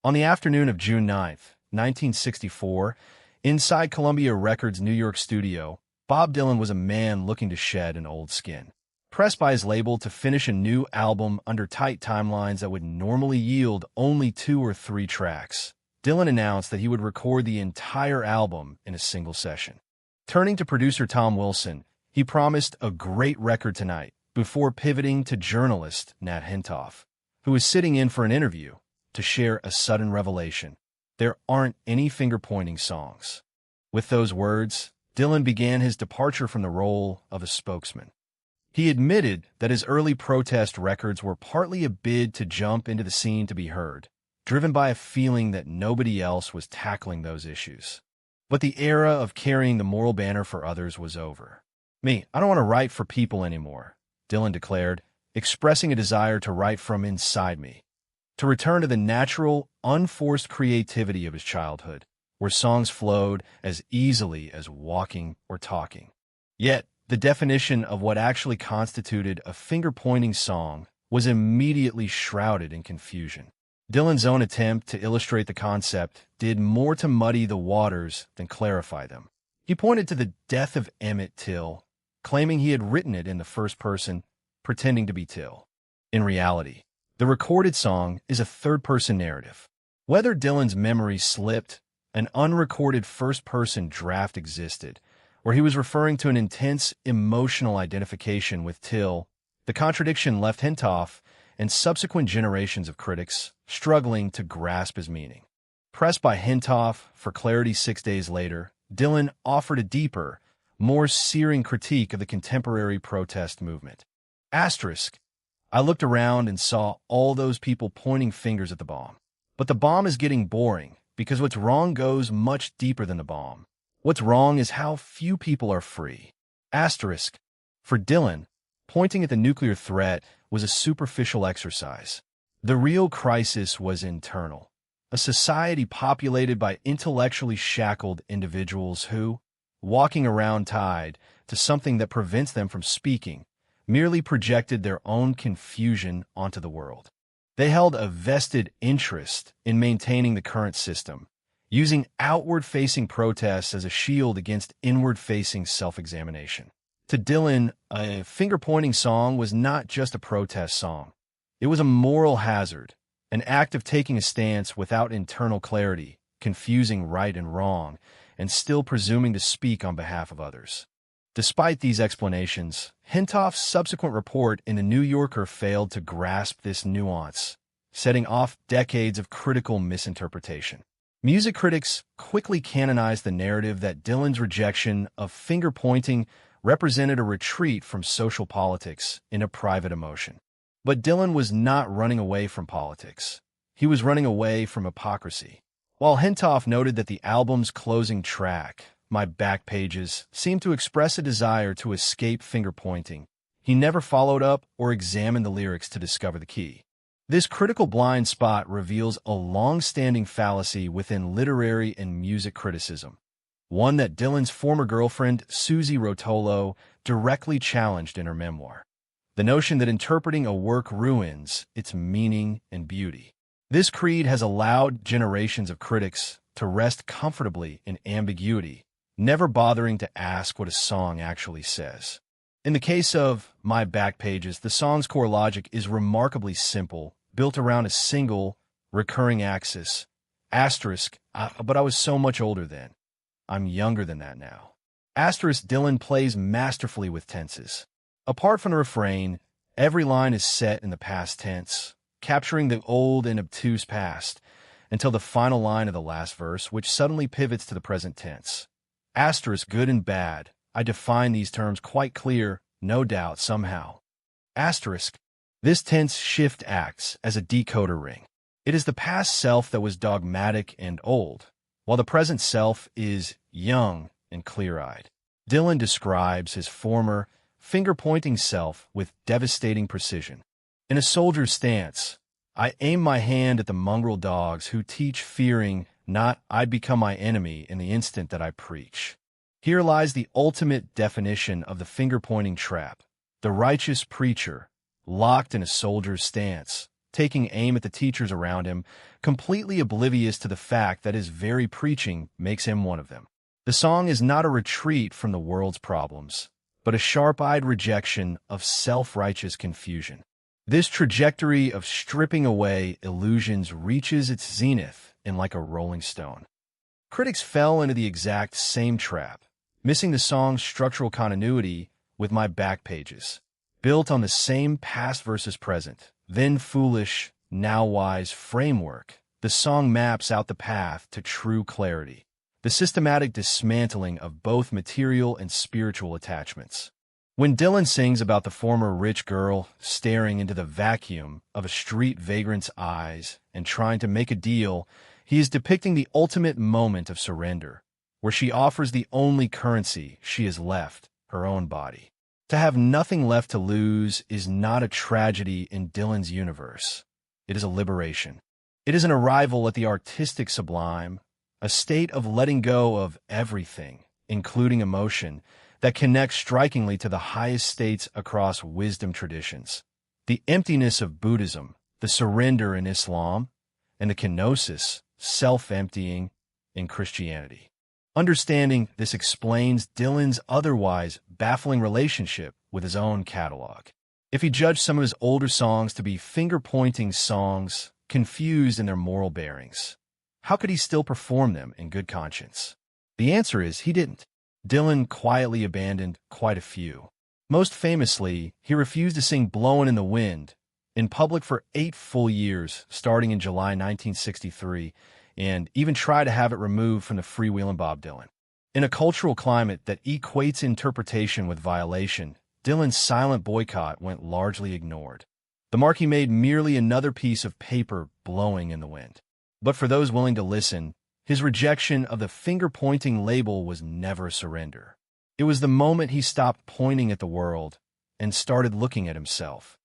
On the afternoon of June 9th, 1964, inside Columbia Records' New York studio, Bob Dylan was a man looking to shed an old skin. Pressed by his label to finish a new album under tight timelines that would normally yield only 2 or 3 tracks, Dylan announced that he would record the entire album in a single session. Turning to producer Tom Wilson, he promised a great record tonight before pivoting to journalist Nat Hentoff, who was sitting in for an interview, to share a sudden revelation. There aren't any finger-pointing songs. With those words, Dylan began his departure from the role of a spokesman. He admitted that his early protest records were partly a bid to jump into the scene to be heard, driven by a feeling that nobody else was tackling those issues. But the era of carrying the moral banner for others was over. I don't want to write for people anymore," Dylan declared, expressing a desire to write from inside me, to return to the natural, unforced creativity of his childhood, where songs flowed as easily as walking or talking. Yet, the definition of what actually constituted a finger-pointing song was immediately shrouded in confusion. Dylan's own attempt to illustrate the concept did more to muddy the waters than clarify them. He pointed to the death of Emmett Till, claiming he had written it in the first person, pretending to be Till. In reality, the recorded song is a third-person narrative. Whether Dylan's memory slipped, an unrecorded first-person draft existed, or he was referring to an intense emotional identification with Till, the contradiction left Hentoff and subsequent generations of critics struggling to grasp his meaning. Pressed by Hentoff for clarity 6 days later, Dylan offered a deeper, more searing critique of the contemporary protest movement. Asterisk, I looked around and saw all those people pointing fingers at the bomb. But the bomb is getting boring, because what's wrong goes much deeper than the bomb. What's wrong is how few people are free. Asterisk, for Dylan, pointing at the nuclear threat was a superficial exercise. The real crisis was internal. A society populated by intellectually shackled individuals who, walking around tied to something that prevents them from speaking, merely projected their own confusion onto the world. They held a vested interest in maintaining the current system, using outward-facing protests as a shield against inward-facing self-examination. To Dylan, a finger-pointing song was not just a protest song. It was a moral hazard, an act of taking a stance without internal clarity, confusing right and wrong, and still presuming to speak on behalf of others. Despite these explanations, Hentoff's subsequent report in The New Yorker failed to grasp this nuance, setting off decades of critical misinterpretation. Music critics quickly canonized the narrative that Dylan's rejection of finger-pointing represented a retreat from social politics in a private emotion. But Dylan was not running away from politics. He was running away from hypocrisy. While Hentoff noted that the album's closing track, My Back Pages, seemed to express a desire to escape finger-pointing, he never followed up or examined the lyrics to discover the key. This critical blind spot reveals a long-standing fallacy within literary and music criticism, one that Dylan's former girlfriend, Susie Rotolo, directly challenged in her memoir. The notion that interpreting a work ruins its meaning and beauty. This creed has allowed generations of critics to rest comfortably in ambiguity, never bothering to ask what a song actually says. In the case of My Back Pages, the song's core logic is remarkably simple, built around a single, recurring axis. Asterisk, but I was so much older then. I'm younger than that now. Asterisk, Dylan plays masterfully with tenses. Apart from the refrain, every line is set in the past tense, capturing the old and obtuse past, until the final line of the last verse, which suddenly pivots to the present tense. Asterisk, good and bad. I define these terms quite clear, no doubt, somehow. Asterisk, this tense shift acts as a decoder ring. It is the past self that was dogmatic and old, while the present self is young and clear-eyed. Dylan describes his former, finger-pointing self with devastating precision. In A Soldier's Stance, I aim my hand at the mongrel dogs who teach fearing not I become my enemy in the instant that I preach. Here lies the ultimate definition of the finger-pointing trap. The righteous preacher, locked in a soldier's stance, taking aim at the teachers around him, completely oblivious to the fact that his very preaching makes him one of them. The song is not a retreat from the world's problems, but a sharp-eyed rejection of self-righteous confusion. This trajectory of stripping away illusions reaches its zenith in Like a Rolling Stone. Critics fell into the exact same trap, missing the song's structural continuity with My Back Pages. Built on the same past versus present, then foolish, now wise framework, the song maps out the path to true clarity, the systematic dismantling of both material and spiritual attachments. When Dylan sings about the former rich girl staring into the vacuum of a street vagrant's eyes and trying to make a deal, he is depicting the ultimate moment of surrender, where she offers the only currency she has left, her own body. To have nothing left to lose is not a tragedy in Dylan's universe. It is a liberation. It is an arrival at the artistic sublime, a state of letting go of everything, including emotion, that connects strikingly to the highest states across wisdom traditions. The emptiness of Buddhism, the surrender in Islam, and the kenosis, self-emptying, in Christianity. Understanding this explains Dylan's otherwise baffling relationship with his own catalog. If he judged some of his older songs to be finger-pointing songs, confused in their moral bearings, how could he still perform them in good conscience? The answer is he didn't. Dylan quietly abandoned quite a few. Most famously, he refused to sing Blowin' in the Wind in public for 8 full years, starting in July 1963, and even tried to have it removed from the Freewheelin' Bob Dylan. In a cultural climate that equates interpretation with violation, Dylan's silent boycott went largely ignored. The marquee made merely another piece of paper blowing in the wind. But for those willing to listen, his rejection of the finger-pointing label was never a surrender. It was the moment he stopped pointing at the world and started looking at himself.